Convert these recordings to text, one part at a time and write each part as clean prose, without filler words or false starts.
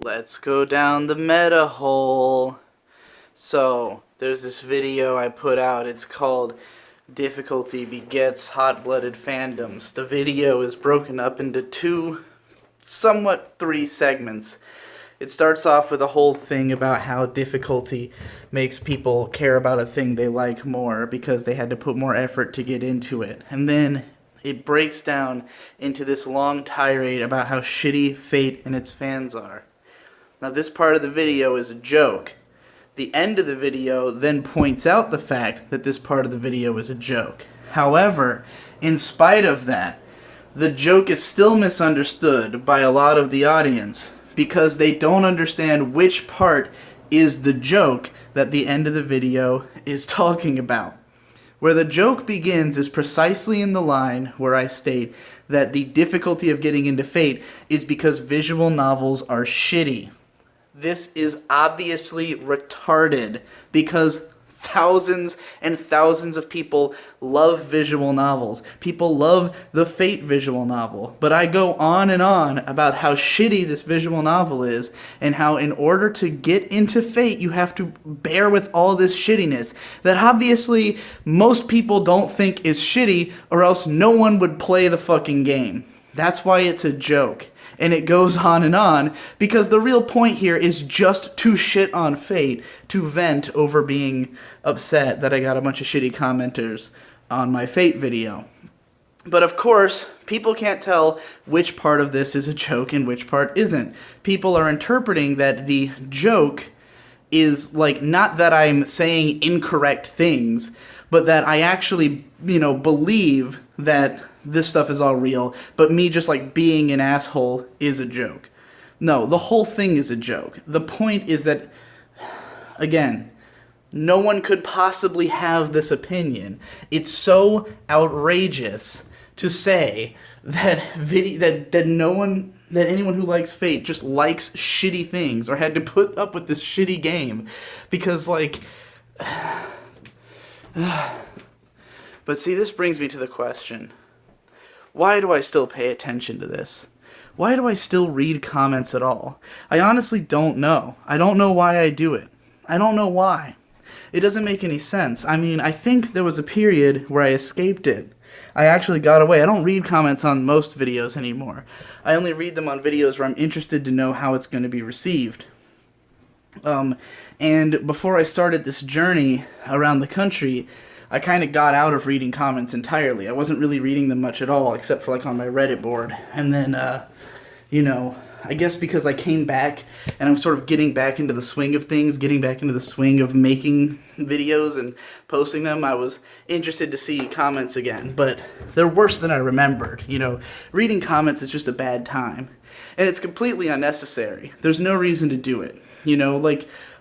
Let's go down the meta hole. So, there's this video I put out. It's called Difficulty Begets Hot-Blooded Fandoms. The video is broken up into somewhat three segments. It starts off with a whole thing about how difficulty makes people care about a thing they like more because they had to put more effort to get into it. And then it breaks down into this long tirade about how shitty Fate and its fans are. Now, this part of the video is a joke. The end of the video then points out the fact that this part of the video is a joke. However, in spite of that, the joke is still misunderstood by a lot of the audience because they don't understand which part is the joke that the end of the video is talking about. Where the joke begins is precisely in the line where I state that the difficulty of getting into Fate is because visual novels are shitty. This is obviously retarded because thousands and thousands of people love visual novels. People love the Fate visual novel. But I go on and on about how shitty this visual novel is and how in order to get into Fate you have to bear with all this shittiness that obviously most people don't think is shitty or else no one would play the fucking game. That's why it's a joke. And it goes on because the real point here is just to shit on Fate, to vent over being upset that I got a bunch of shitty commenters on my Fate video. But of course, people can't tell which part of this is a joke and which part isn't. People are interpreting that the joke is like not that I'm saying incorrect things, but that I actually, believe that this stuff is all real, but me just like being an asshole is a joke. No, the whole thing is a joke. The point is that, again, no one could possibly have this opinion. It's so outrageous to say that anyone who likes Fate just likes shitty things or had to put up with this shitty game because But see, this brings me to the question. Why do I still pay attention to this? Why do I still read comments at all? I honestly don't know. I don't know why I do it. I don't know why. It doesn't make any sense. I mean, I think there was a period where I escaped it. I actually got away. I don't read comments on most videos anymore. I only read them on videos where I'm interested to know how it's going to be received. And before I started this journey around the country, I kind of got out of reading comments entirely. I wasn't really reading them much at all, except for on my Reddit board. And then, I guess because I came back and I'm sort of getting back into the swing of things, getting back into the swing of making videos and posting them, I was interested to see comments again. But they're worse than I remembered. Reading comments is just a bad time. And it's completely unnecessary. There's no reason to do it.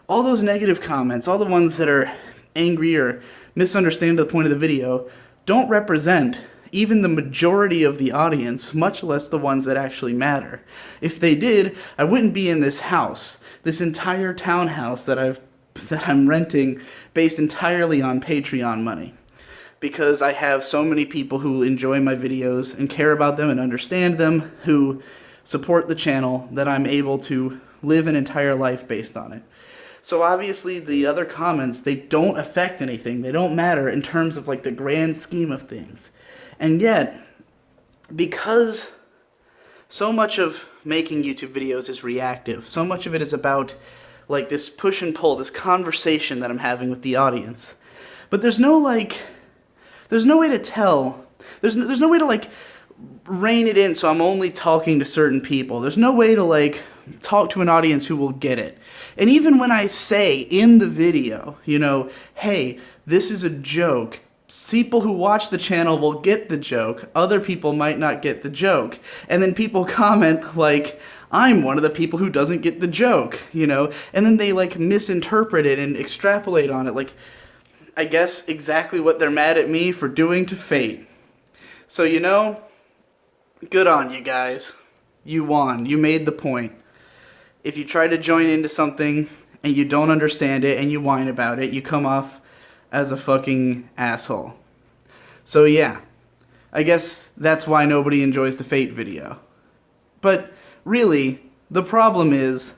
All those negative comments, all the ones that are angry or misunderstand the point of the video, don't represent even the majority of the audience, much less the ones that actually matter. If they did, I wouldn't be in this house, this entire townhouse that I'm renting based entirely on Patreon money. Because I have so many people who enjoy my videos and care about them and understand them, who support the channel, that I'm able to live an entire life based on it. So obviously the other comments, they don't affect anything. They don't matter in terms of the grand scheme of things. And yet, because so much of making YouTube videos is reactive, so much of it is about this push and pull, this conversation that I'm having with the audience. But there's no way to tell. There's no way to rein it in so I'm only talking to certain people. There's no way to talk to an audience who will get it. And even when I say in the video, hey, this is a joke, people who watch the channel will get the joke, other people might not get the joke. And then people comment I'm one of the people who doesn't get the joke, and then they misinterpret it and extrapolate on it, I guess exactly what they're mad at me for doing to Fate. So, good on you guys. You won. You made the point. If you try to join into something and you don't understand it and you whine about it, you come off as a fucking asshole. So yeah, I guess that's why nobody enjoys the Fate video. But really, the problem is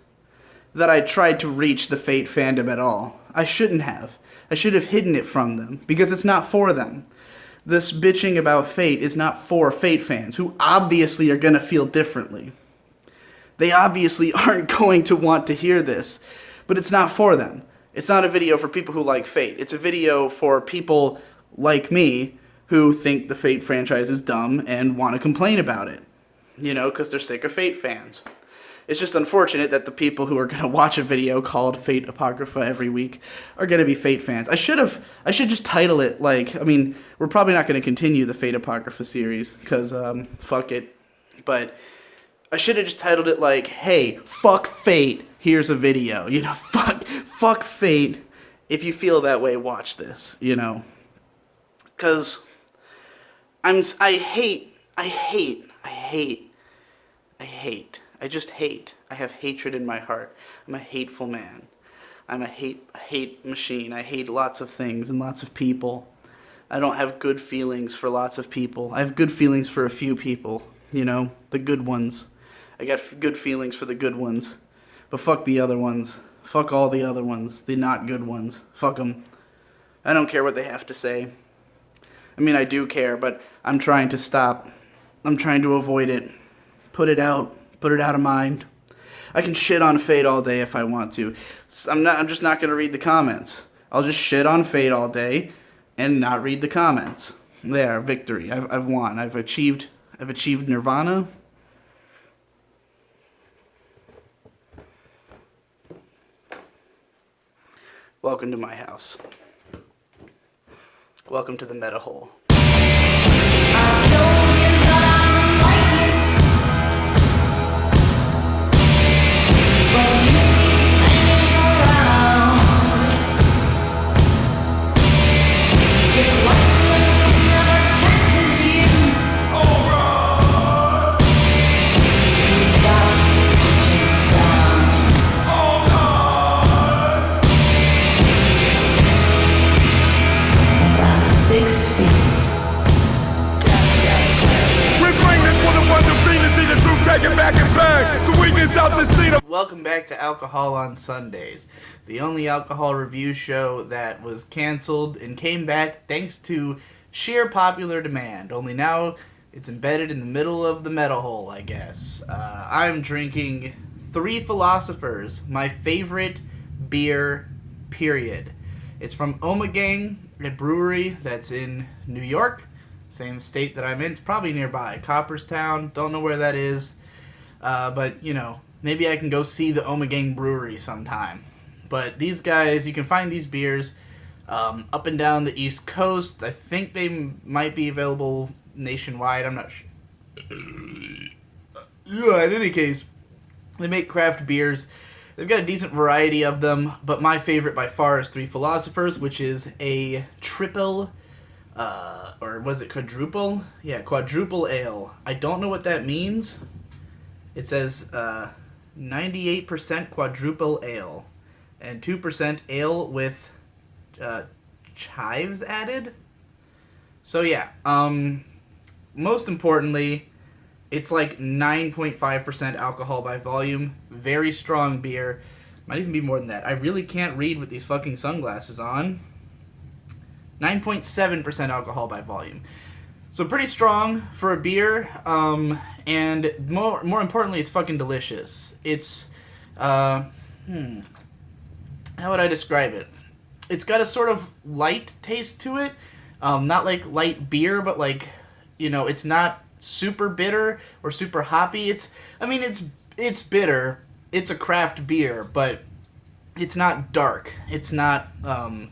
that I tried to reach the Fate fandom at all. I shouldn't have. I should have hidden it from them, because it's not for them. This bitching about Fate is not for Fate fans, who obviously are going to feel differently. They obviously aren't going to want to hear this, but it's not for them. It's not a video for people who like Fate. It's a video for people like me who think the Fate franchise is dumb and want to complain about it. You know, because they're sick of Fate fans. It's just unfortunate that the people who are going to watch a video called Fate Apocrypha every week are going to be Fate fans. I should just title it like, I mean, we're probably not going to continue the Fate Apocrypha series, because, fuck it. But I should have just titled it like, hey, fuck Fate, here's a video. You know, fuck Fate. If you feel that way, watch this, you know. Because I just hate. I have hatred in my heart. I'm a hateful man. I'm a hate machine. I hate lots of things and lots of people. I don't have good feelings for lots of people. I have good feelings for a few people, you know, the good ones. I got good feelings for the good ones. But fuck the other ones. Fuck all the other ones. The not good ones. Fuck them. I don't care what they have to say. I mean, I do care, but I'm trying to stop. I'm trying to avoid it. Put it out. Put it out of mind. I can shit on Fate all day if I want to. I'm just not going to read the comments. I'll just shit on Fate all day and not read the comments. There, victory. I've won. I've achieved nirvana. Welcome to my house. Welcome to the meta hole. Welcome back to Alcohol on Sundays, the only alcohol review show that was canceled and came back thanks to sheer popular demand, only now it's embedded in the middle of the meta hole, I guess. I'm drinking Three Philosophers, my favorite beer, period. It's from Omegang, a brewery that's in New York, same state that I'm in. It's probably nearby, Copperstown, don't know where that is, but, you know, maybe I can go see the Omegang Brewery sometime. But these guys, you can find these beers up and down the East Coast. I think they might be available nationwide. I'm not sure. Yeah, in any case, they make craft beers. They've got a decent variety of them, but my favorite by far is Three Philosophers, which is a triple, or was it quadruple? Yeah, quadruple ale. I don't know what that means. It says 98% quadruple ale and 2% ale with chives added. So yeah, most importantly, it's like 9.5% alcohol by volume. Very strong beer. Might even be more than that. I really can't read with these fucking sunglasses on. 9.7% alcohol by volume. So pretty strong for a beer, and more importantly, it's fucking delicious. It's, how would I describe it? It's got a sort of light taste to it, not like light beer, but like, you know, it's not super bitter or super hoppy. It's bitter. It's a craft beer, but it's not dark. It's not gonna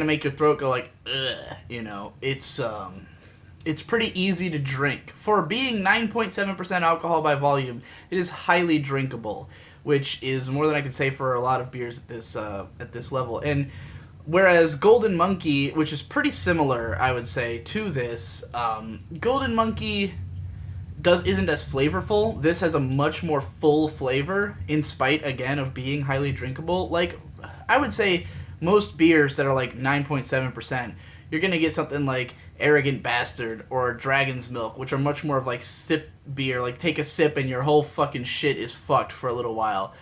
make your throat go like, ugh, you know. It's pretty easy to drink. For being 9.7% alcohol by volume, it is highly drinkable, which is more than I can say for a lot of beers at this level. And whereas Golden Monkey, which is pretty similar, I would say, to this, Golden Monkey isn't as flavorful. This has a much more full flavor, in spite, again, of being highly drinkable. Like, I would say most beers that are like 9.7%, you're going to get something like Arrogant Bastard or Dragon's Milk, which are much more of like sip beer. Like, take a sip and your whole fucking shit is fucked for a little while.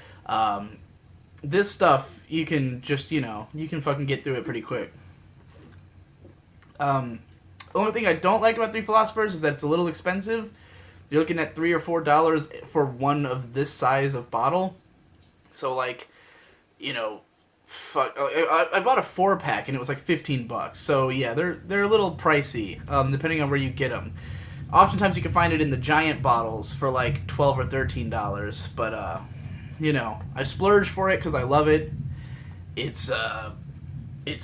This stuff, you can just, you can fucking get through it pretty quick. The only thing I don't like about Three Philosophers is that it's a little expensive. You're looking at $3 or $4 for one of this size of bottle. So, like, fuck. I bought a 4-pack and it was like $15. So yeah, they're a little pricey, depending on where you get them. Oftentimes you can find it in the giant bottles for like $12 or $13. But I splurge for it because I love it. It's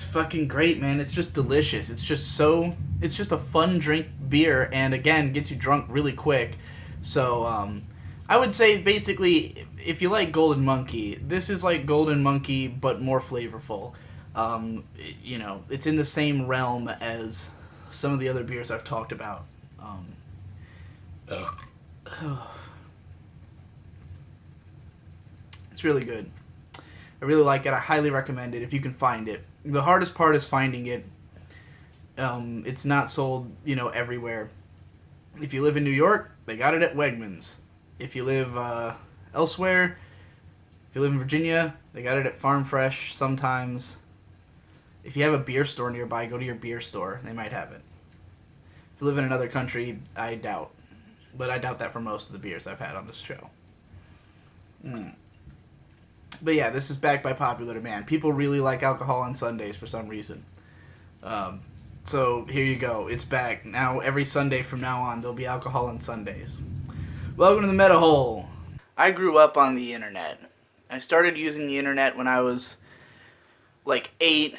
fucking great, man. It's just delicious. It's just a fun drink beer, and again, gets you drunk really quick. So, I would say basically, if you like Golden Monkey, this is like Golden Monkey, but more flavorful. It's in the same realm as some of the other beers I've talked about. It's really good. I really like it. I highly recommend it if you can find it. The hardest part is finding it. It's not sold, everywhere. If you live in New York, they got it at Wegmans. If you live elsewhere, if you live in Virginia, they got it at Farm Fresh sometimes. If you have a beer store nearby, go to your beer store. They might have it. If you live in another country, I doubt. But I doubt that for most of the beers I've had on this show. But yeah, this is backed by popular demand. People really like alcohol on Sundays for some reason. So here you go. It's back. Now every Sunday from now on, there'll be alcohol on Sundays. Welcome to the Meta Hole. I grew up on the internet. I started using the internet when I was like 8,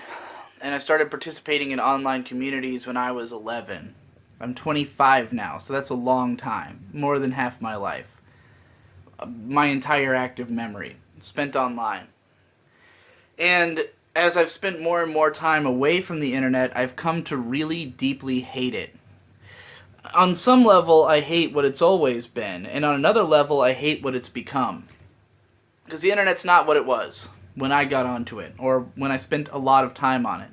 and I started participating in online communities when I was 11. I'm 25 now, so that's a long time. More than half my life. My entire active memory spent online. And as I've spent more and more time away from the internet, I've come to really deeply hate it. On some level, I hate what it's always been, and on another level, I hate what it's become. Because the internet's not what it was when I got onto it, or when I spent a lot of time on it.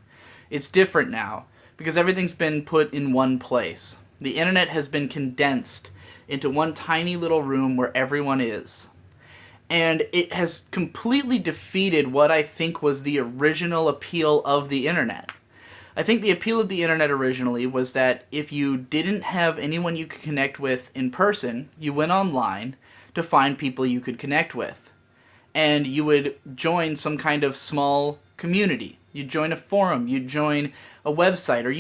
It's different now, because everything's been put in one place. The internet has been condensed into one tiny little room where everyone is. And it has completely defeated what I think was the original appeal of the internet. I think the appeal of the internet originally was that if you didn't have anyone you could connect with in person, you went online to find people you could connect with. And you would join some kind of small community. You'd join a forum, you'd join a website, or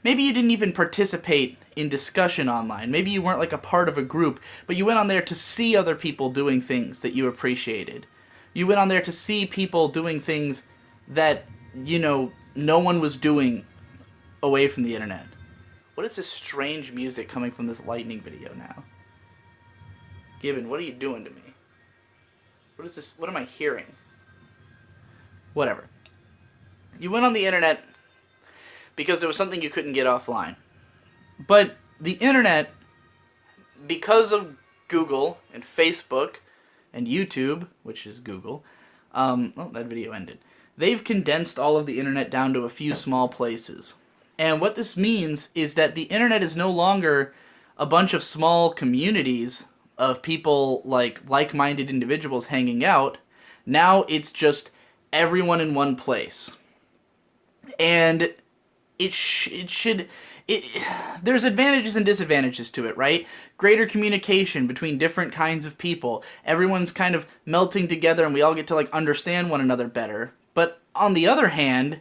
maybe you didn't even participate in discussion online. Maybe you weren't like a part of a group, but you went on there to see other people doing things that you appreciated. You went on there to see people doing things that, no one was doing away from the internet. What is this strange music coming from this lightning video now? Gibbon, what are you doing to me? What is this? What am I hearing? Whatever. You went on the internet because there was something you couldn't get offline. But the internet, because of Google and Facebook and YouTube, which is Google, that video ended. They've condensed all of the internet down to a few small places. And what this means is that the internet is no longer a bunch of small communities of people like-minded individuals hanging out. Now it's just everyone in one place. And there's advantages and disadvantages to it, right? Greater communication between different kinds of people. Everyone's kind of melting together and we all get to understand one another better. But on the other hand,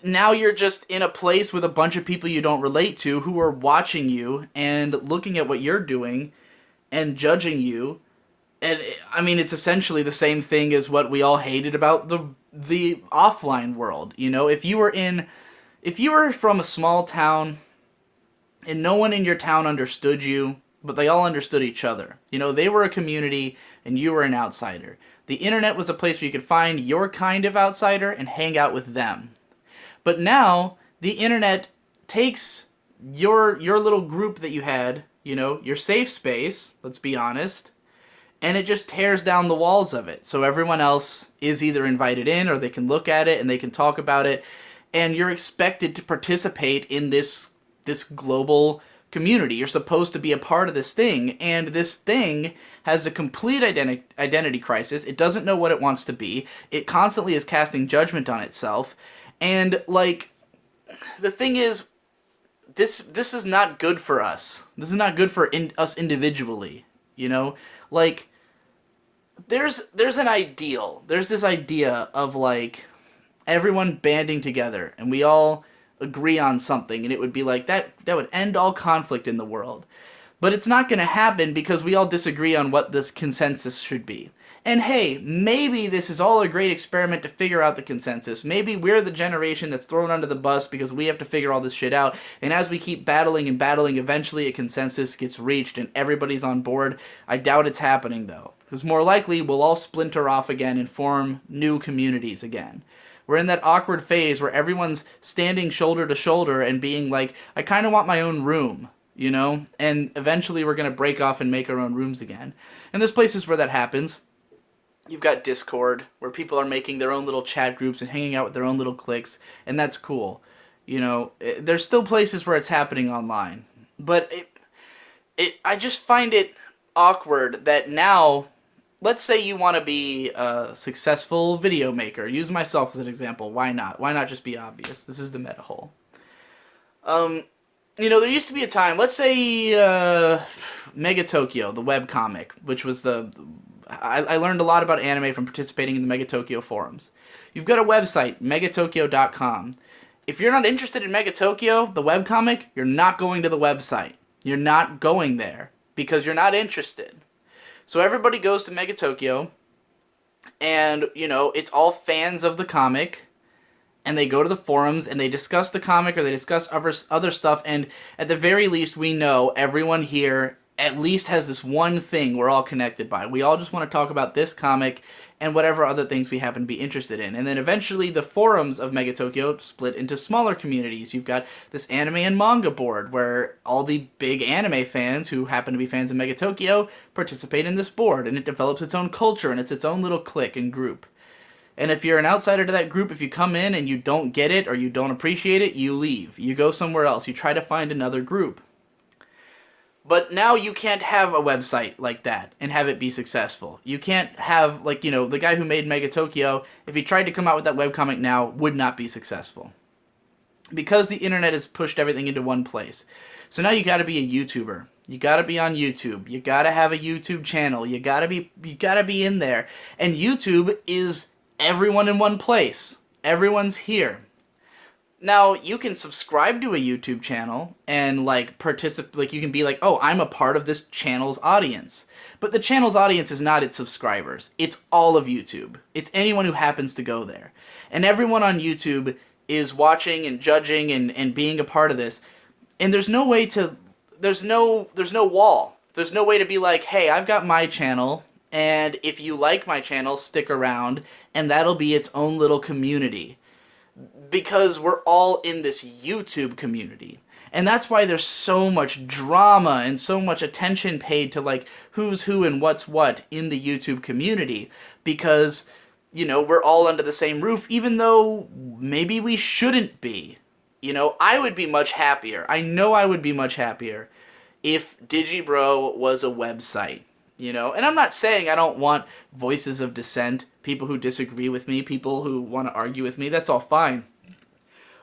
now you're just in a place with a bunch of people you don't relate to who are watching you and looking at what you're doing and judging you. And I mean, it's essentially the same thing as what we all hated about the offline world. If you were from a small town and no one in your town understood you, but they all understood each other. They were a community and you were an outsider. The internet was a place where you could find your kind of outsider and hang out with them. But now, the internet takes your little group that you had, your safe space, let's be honest, and it just tears down the walls of it. So everyone else is either invited in or they can look at it and they can talk about it. And you're expected to participate in this global community. You're supposed to be a part of this thing, and this thing has a complete identity crisis. It doesn't know what it wants to be. It constantly is casting judgment on itself, and like, the thing is, this is not good for us. This is not good for us individually. You know, like, there's an ideal. There's this idea of like everyone banding together, and we all agree on something, and it would be like that would end all conflict in the world. But it's not going to happen because we all disagree on what this consensus should be. And hey, maybe this is all a great experiment to figure out the consensus. Maybe we're the generation that's thrown under the bus because we have to figure all this shit out. And as we keep battling and battling, eventually a consensus gets reached and everybody's on board. I doubt it's happening though, because more likely we'll all splinter off again and form new communities again. We're in that awkward phase where everyone's standing shoulder to shoulder and being like, I kind of want my own room, you know? And eventually we're going to break off and make our own rooms again. And there's places where that happens. You've got Discord, where people are making their own little chat groups and hanging out with their own little cliques, and that's cool. You know, there's still places where it's happening online. But I just find it awkward that now, let's say you want to be a successful video maker. Use myself as an example. Why not? Why not just be obvious? This is the meta hole. You know, there used to be a time, let's say Mega Tokyo, the webcomic, which was I learned a lot about anime from participating in the Mega Tokyo forums. You've got a website, megatokyo.com. If you're not interested in Mega Tokyo, the webcomic, you're not going to the website. You're not going there because you're not interested. So everybody goes to Mega Tokyo, and, you know, it's all fans of the comic, and they go to the forums, and they discuss the comic, or they discuss other stuff, and at the very least, we know everyone here at least has this one thing we're all connected by. We all just want to talk about this comic and whatever other things we happen to be interested in. And then eventually the forums of Mega Tokyo split into smaller communities. You've got this anime and manga board where all the big anime fans who happen to be fans of Mega Tokyo participate in this board, and it develops its own culture and it's its own little clique and group. And if you're an outsider to that group, if you come in and you don't get it or you don't appreciate it, you leave. You go somewhere else. You try to find another group. But now you can't have a website like that and have it be successful. You can't have, like, you know, the guy who made Mega Tokyo, if he tried to come out with that webcomic now, would not be successful. Because the internet has pushed everything into one place. So now you gotta be a YouTuber. You gotta be on YouTube. You gotta have a YouTube channel. You gotta be in there. And YouTube is everyone in one place. Everyone's here. Now, you can subscribe to a YouTube channel and, like, participate, like, you can be like, oh, I'm a part of this channel's audience. But the channel's audience is not its subscribers. It's all of YouTube. It's anyone who happens to go there. And everyone on YouTube is watching and judging and being a part of this. And there's no way to, there's no wall. There's no way to be like, hey, I've got my channel, and if you like my channel, stick around, and that'll be its own little community. Because we're all in this YouTube community. And that's why there's so much drama and so much attention paid to, like, who's who and what's what in the YouTube community. Because, you know, we're all under the same roof, even though maybe we shouldn't be. You know, I would be much happier. I know I would be much happier if DigiBro was a website. You know, and I'm not saying I don't want voices of dissent, people who disagree with me, people who want to argue with me. That's all fine.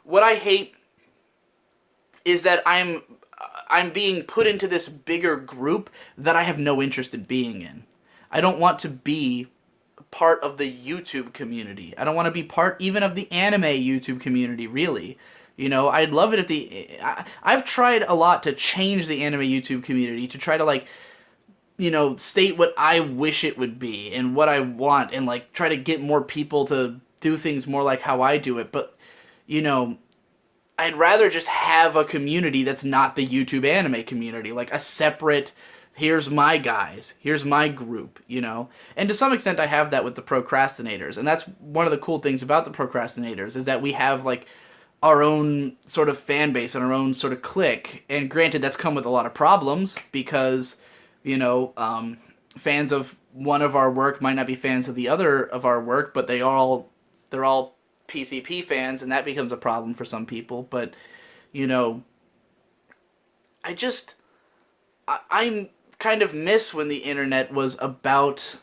What I hate is that I'm being put into this bigger group that I have no interest in being in. I don't want to be part of the YouTube community. I don't want to be part even of the anime YouTube community, really. You know, I'd love it if I've tried a lot to change the anime YouTube community, to try to, like, you know, state what I wish it would be and what I want, and, like, try to get more people to do things more like how I do it. But, you know, I'd rather just have a community that's not the YouTube anime community, like a separate, here's my guys, here's my group, you know? And to some extent I have that with the procrastinators, and that's one of the cool things about the procrastinators, is that we have, like, our own sort of fan base and our own sort of clique. And granted, that's come with a lot of problems, because, you know, fans of one of our work might not be fans of the other of our work, but they're all PCP fans, and that becomes a problem for some people. But, you know, I'm kind of miss when the internet was about,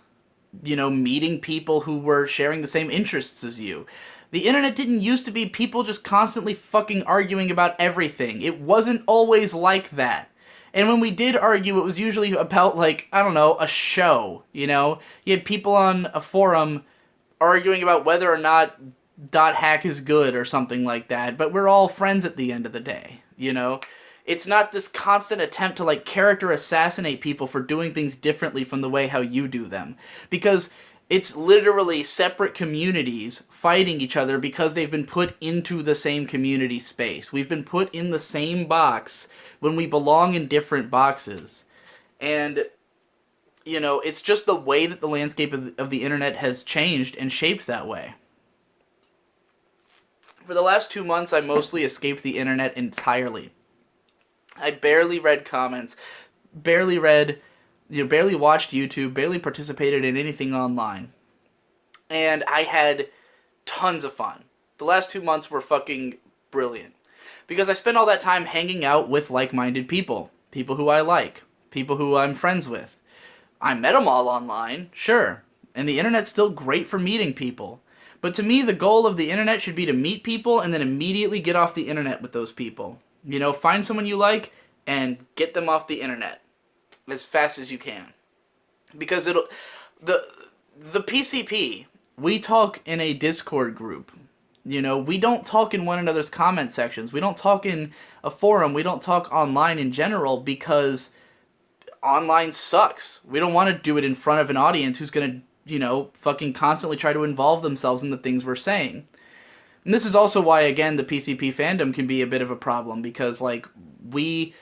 meeting people who were sharing the same interests as you. The internet didn't used to be people just constantly fucking arguing about everything. It wasn't always like that. And when we did argue, it was usually about, like, I don't know, a show, You had people on a forum arguing about whether or not .hack is good or something like that, but we're all friends at the end of the day, It's not this constant attempt to, like, character assassinate people for doing things differently from the way how you do them. Because it's literally separate communities fighting each other because they've been put into the same community space. We've been put in the same box when we belong in different boxes. And, it's just the way that the landscape of the internet has changed and shaped that way. For the last 2 months, I mostly escaped the internet entirely. I barely read comments, barely watched YouTube, barely participated in anything online. And I had tons of fun. The last 2 months were fucking brilliant. Because I spent all that time hanging out with like-minded people. People who I like. People who I'm friends with. I met them all online, sure. And the internet's still great for meeting people. But to me, the goal of the internet should be to meet people and then immediately get off the internet with those people. Find someone you like and get them off the internet as fast as you can. Because the PCP, we talk in a Discord group. We don't talk in one another's comment sections. We don't talk in a forum. We don't talk online in general because online sucks. We don't want to do it in front of an audience who's going to, fucking constantly try to involve themselves in the things we're saying. And this is also why, again, the PCP fandom can be a bit of a problem because, like, we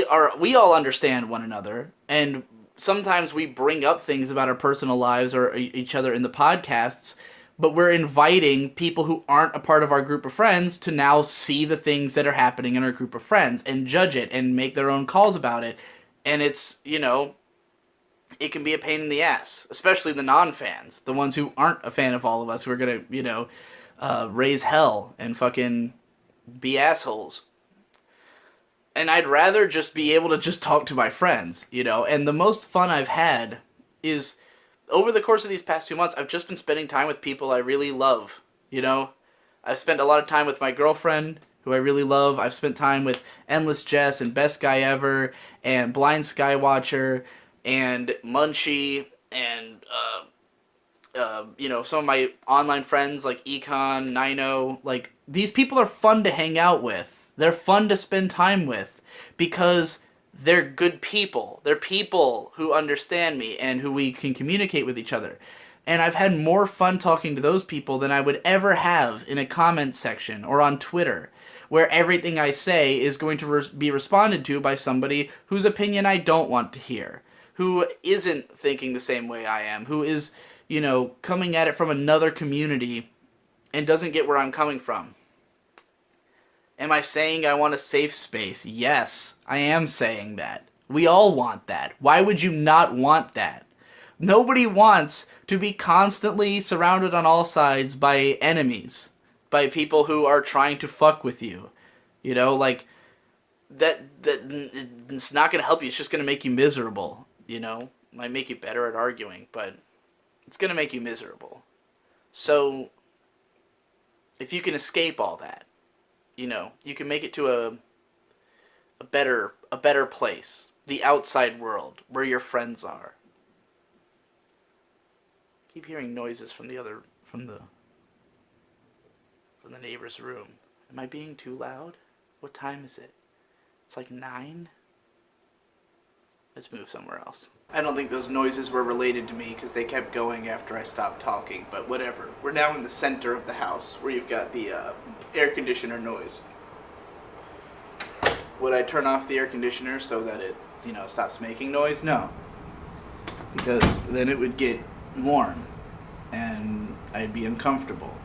all understand one another, and sometimes we bring up things about our personal lives or each other in the podcasts, but we're inviting people who aren't a part of our group of friends to now see the things that are happening in our group of friends and judge it and make their own calls about it. And it's, it can be a pain in the ass, especially the non-fans, the ones who aren't a fan of all of us, who are going to, raise hell and fucking be assholes. And I'd rather just be able to just talk to my friends, and the most fun I've had is over the course of these past 2 months, I've just been spending time with people I really love, I've spent a lot of time with my girlfriend, who I really love. I've spent time with Endless Jess and Best Guy Ever and Blind Skywatcher and Munchie and, some of my online friends like Econ, Nino. Like, these people are fun to hang out with. They're fun to spend time with because they're good people. They're people who understand me and who we can communicate with each other. And I've had more fun talking to those people than I would ever have in a comment section or on Twitter, where everything I say is going to be responded to by somebody whose opinion I don't want to hear, who isn't thinking the same way I am, who is, coming at it from another community and doesn't get where I'm coming from. Am I saying I want a safe space? Yes, I am saying that. We all want that. Why would you not want that? Nobody wants to be constantly surrounded on all sides by enemies, by people who are trying to fuck with you. Like, it's not going to help you. It's just going to make you miserable, Might make you better at arguing, but it's going to make you miserable. So, if you can escape all that, you can make it to a better place, the outside world, where your friends are. Keep hearing noises from the neighbor's room. Am I being too loud? What time is it? It's like 9? Let's move somewhere else. I don't think those noises were related to me because they kept going after I stopped talking, but whatever. We're now in the center of the house where you've got the air conditioner noise. Would I turn off the air conditioner so that it, stops making noise? No. Because then it would get warm and I'd be uncomfortable.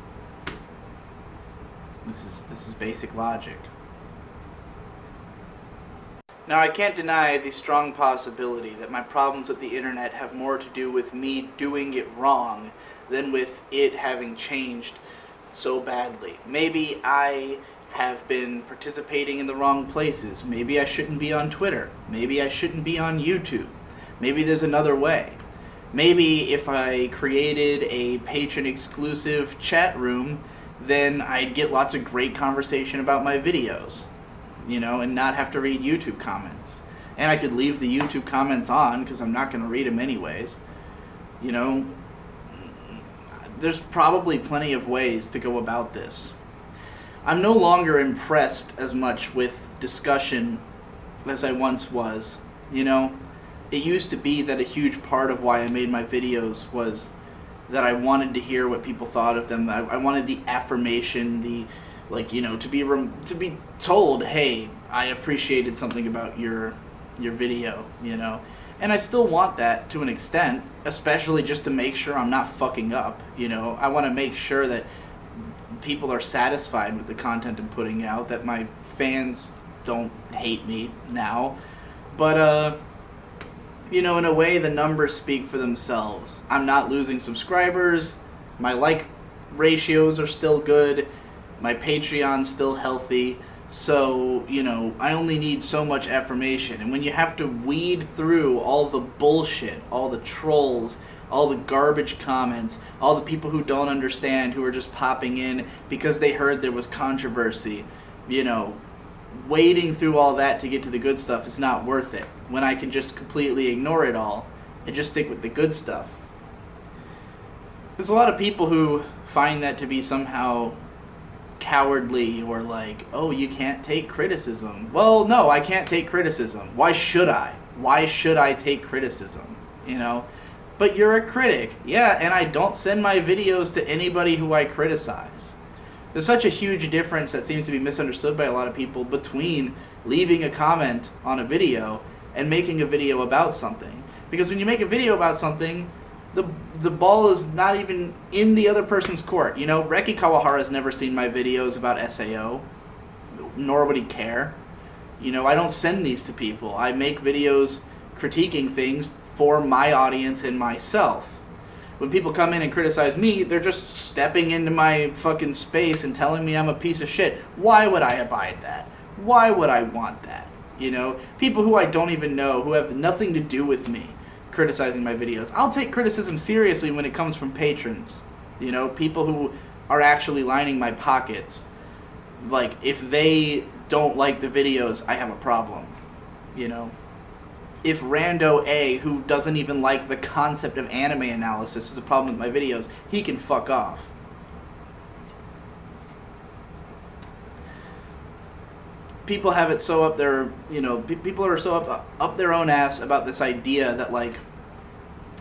This is basic logic. Now, I can't deny the strong possibility that my problems with the internet have more to do with me doing it wrong than with it having changed so badly. Maybe I have been participating in the wrong places. Maybe I shouldn't be on Twitter. Maybe I shouldn't be on YouTube. Maybe there's another way. Maybe if I created a patron-exclusive chat room, then I'd get lots of great conversation about my videos, and not have to read YouTube comments. And I could leave the YouTube comments on, because I'm not going to read them anyways. There's probably plenty of ways to go about this. I'm no longer impressed as much with discussion as I once was. It used to be that a huge part of why I made my videos was that I wanted to hear what people thought of them. I wanted the affirmation, to be told, hey, I appreciated something about your video, And I still want that to an extent, especially just to make sure I'm not fucking up, I want to make sure that people are satisfied with the content I'm putting out, that my fans don't hate me now. But, in a way, the numbers speak for themselves. I'm not losing subscribers. My like ratios are still good. My Patreon's still healthy. So, I only need so much affirmation. And when you have to weed through all the bullshit, all the trolls, all the garbage comments, all the people who don't understand, who are just popping in because they heard there was controversy, wading through all that to get to the good stuff is not worth it, when I can just completely ignore it all and just stick with the good stuff. There's a lot of people who find that to be somehow cowardly, or like, oh, you can't take criticism. Well, no, I can't take criticism. Why should I? Why should I take criticism? But you're a critic. Yeah, and I don't send my videos to anybody who I criticize. There's such a huge difference that seems to be misunderstood by a lot of people between leaving a comment on a video and making a video about something. Because when you make a video about something, the ball is not even in the other person's court. Reki Kawahara's never seen my videos about SAO, nor would he care. I don't send these to people. I make videos critiquing things for my audience and myself. When people come in and criticize me, they're just stepping into my fucking space and telling me I'm a piece of shit. Why would I abide that? Why would I want that? People who I don't even know, who have nothing to do with me, criticizing my videos. I'll take criticism seriously when it comes from patrons. People who are actually lining my pockets. Like, if they don't like the videos, I have a problem. If Rando A, who doesn't even like the concept of anime analysis, has a problem with my videos, he can fuck off. People have it so up their, people are so up their own ass about this idea that, like,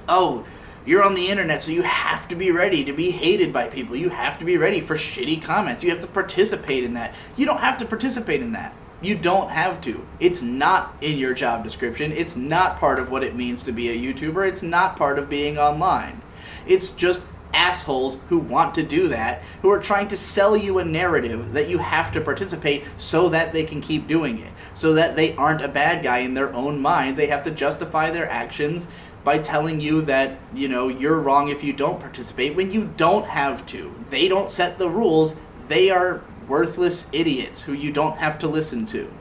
oh, you're on the internet, so you have to be ready to be hated by people. You have to be ready for shitty comments. You have to participate in that. You don't have to participate in that. You don't have to. It's not in your job description. It's not part of what it means to be a YouTuber. It's not part of being online. It's just assholes who want to do that, who are trying to sell you a narrative that you have to participate so that they can keep doing it, so that they aren't a bad guy in their own mind. They have to justify their actions by telling you that, you're wrong if you don't participate, when you don't have to. They don't set the rules. They are worthless idiots who you don't have to listen to.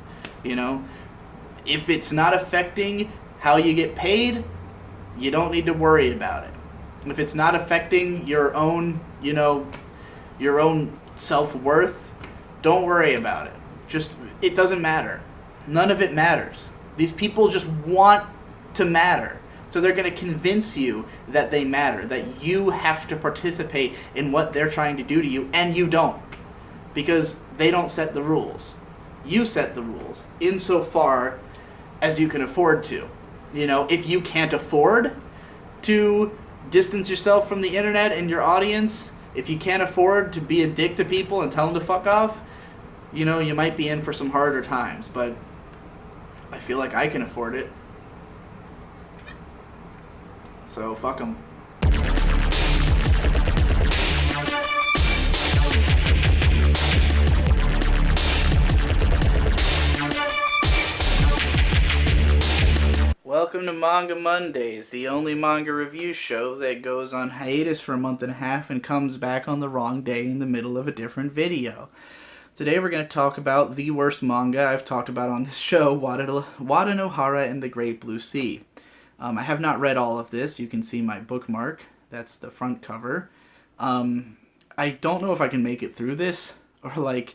If it's not affecting how you get paid, you don't need to worry about it. If it's not affecting your own, your own self-worth, don't worry about it. It doesn't matter. None of it matters. These people just want to matter. So they're going to convince you that they matter, that you have to participate in what they're trying to do to you, and you don't. Because they don't set the rules. You set the rules, insofar as you can afford to. If you can't afford to distance yourself from the internet and your audience, if you can't afford to be a dick to people and tell them to fuck off, you might be in for some harder times. But I feel like I can afford it. So fuck them. Welcome to Manga Mondays, the only manga review show that goes on hiatus for a month and a half and comes back on the wrong day in the middle of a different video. Today we're going to talk about the worst manga I've talked about on this show, Wada no Hara and the Great Blue Sea. I have not read all of this. You can see my bookmark. That's the front cover. I don't know if I can make it through this, or I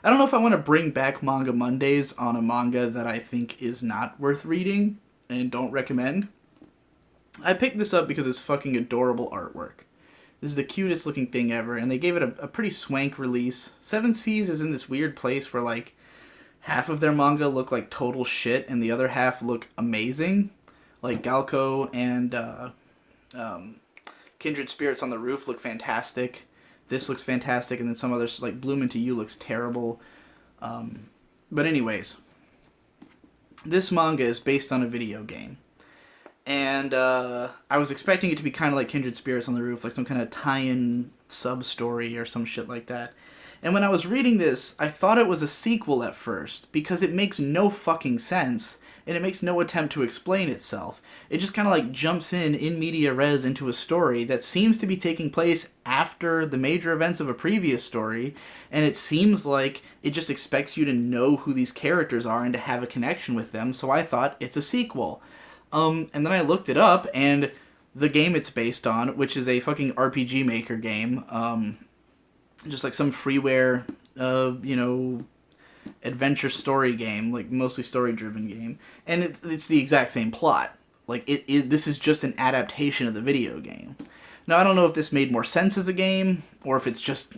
don't know if I want to bring back Manga Mondays on a manga that I think is not worth reading and don't recommend. I picked this up because it's fucking adorable artwork. This is the cutest looking thing ever, and they gave it a pretty swank release. Seven Seas is in this weird place where, half of their manga look like total shit, and the other half look amazing. Like, Galco and Kindred Spirits on the Roof look fantastic. This looks fantastic, and then some others, like Bloom Into You, looks terrible. But anyways, this manga is based on a video game. And I was expecting it to be kind of like Kindred Spirits on the Roof, like some kind of tie-in sub-story or some shit like that. And when I was reading this, I thought it was a sequel at first, because it makes no fucking sense, and it makes no attempt to explain itself. It just kind of jumps in media res into a story that seems to be taking place after the major events of a previous story, and it seems like it just expects you to know who these characters are and to have a connection with them, so I thought it's a sequel. And then I looked it up, and the game it's based on, which is a fucking RPG Maker game, just like some freeware, adventure story game, mostly story-driven game, and it's the exact same plot. This is just an adaptation of the video game. Now, I don't know if this made more sense as a game, or if it's just,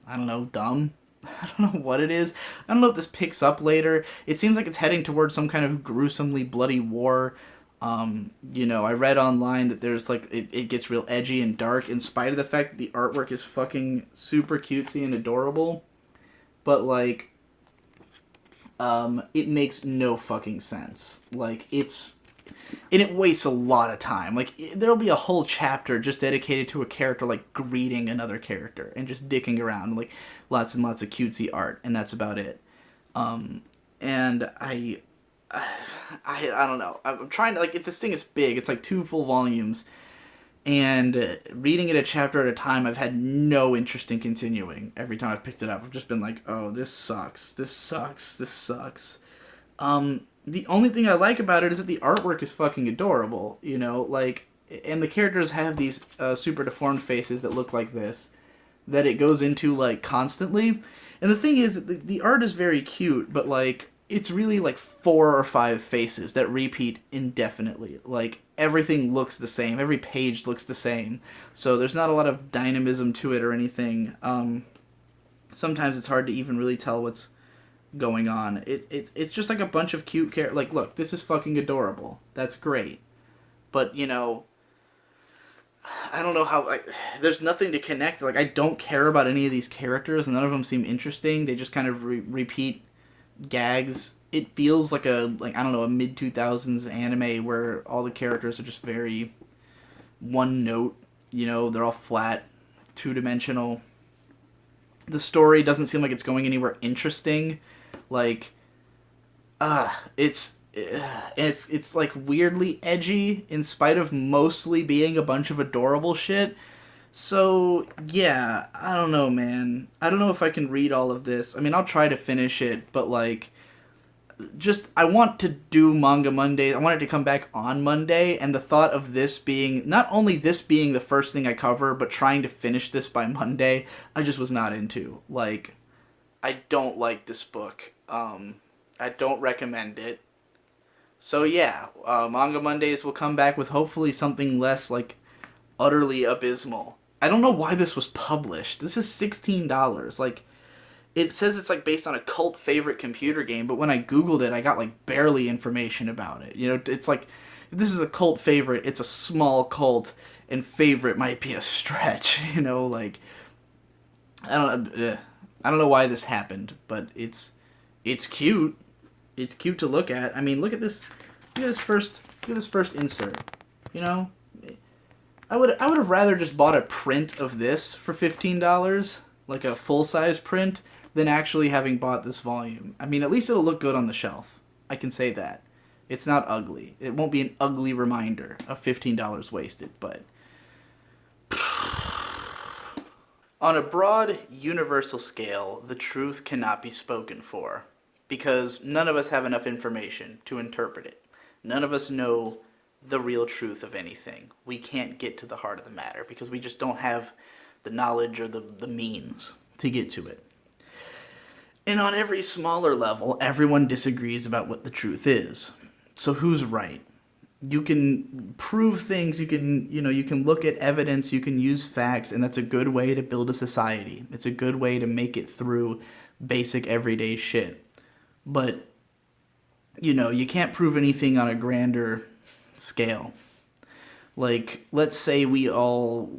I don't know, dumb. I don't know what it is. I don't know if this picks up later. It seems like it's heading towards some kind of gruesomely bloody war. I read online that there's it gets real edgy and dark in spite of the fact that the artwork is fucking super cutesy and adorable. But it makes no fucking sense. And it wastes a lot of time. There'll be a whole chapter just dedicated to a character greeting another character and just dicking around, lots and lots of cutesy art, and that's about it. And I don't know. I'm trying to, if this thing is big, it's 2 full volumes, and reading it a chapter at a time, I've had no interest in continuing. Every time I've picked it up, I've just been oh, this sucks. This sucks. This sucks. The only thing I like about it is that the artwork is fucking adorable, and the characters have these super deformed faces that look like this, that it goes into, constantly. And the thing is, the art is very cute, but, it's really 4 or 5 faces that repeat indefinitely. Everything looks the same. Every page looks the same. So there's not a lot of dynamism to it or anything. Sometimes it's hard to even really tell what's going on. It's just a bunch of cute characters. Look, this is fucking adorable. That's great. But, I don't know how, there's nothing to connect. I don't care about any of these characters. None of them seem interesting. They just kind of repeat gags. It feels like a mid-2000s anime where all the characters are just very one note, they're all flat, two-dimensional. The story doesn't seem like it's going anywhere interesting. It's weirdly edgy in spite of mostly being a bunch of adorable shit. So, yeah, I don't know, man. I don't know if I can read all of this. I mean, I'll try to finish it, but, I want to do Manga Monday. I want it to come back on Monday, and the thought of this being, not only this being the first thing I cover, but trying to finish this by Monday, I just was not into. I don't like this book. I don't recommend it. So, yeah, Manga Mondays will come back with hopefully something less, utterly abysmal. I don't know why this was published. This is $16. It says it's based on a cult favorite computer game, but when I Googled it, I got barely information about it. It's if this is a cult favorite, it's a small cult, and favorite might be a stretch. I don't know why this happened, but it's cute. It's cute to look at. I mean, look at this. Look at this first insert. I would have rather just bought a print of this for $15, a full-size print, than actually having bought this volume. I mean, at least it'll look good on the shelf. I can say that. It's not ugly. It won't be an ugly reminder of $15 wasted, but On a broad, universal scale, the truth cannot be spoken for, because none of us have enough information to interpret it. None of us know the real truth of anything. We can't get to the heart of the matter, because we just don't have the knowledge or the means to get to it. And on every smaller level, everyone disagrees about what the truth is. So who's right? You can prove things, you can look at evidence, you can use facts, and that's a good way to build a society. It's a good way to make it through basic everyday shit. But, you can't prove anything on a grander scale. Like, let's say we all,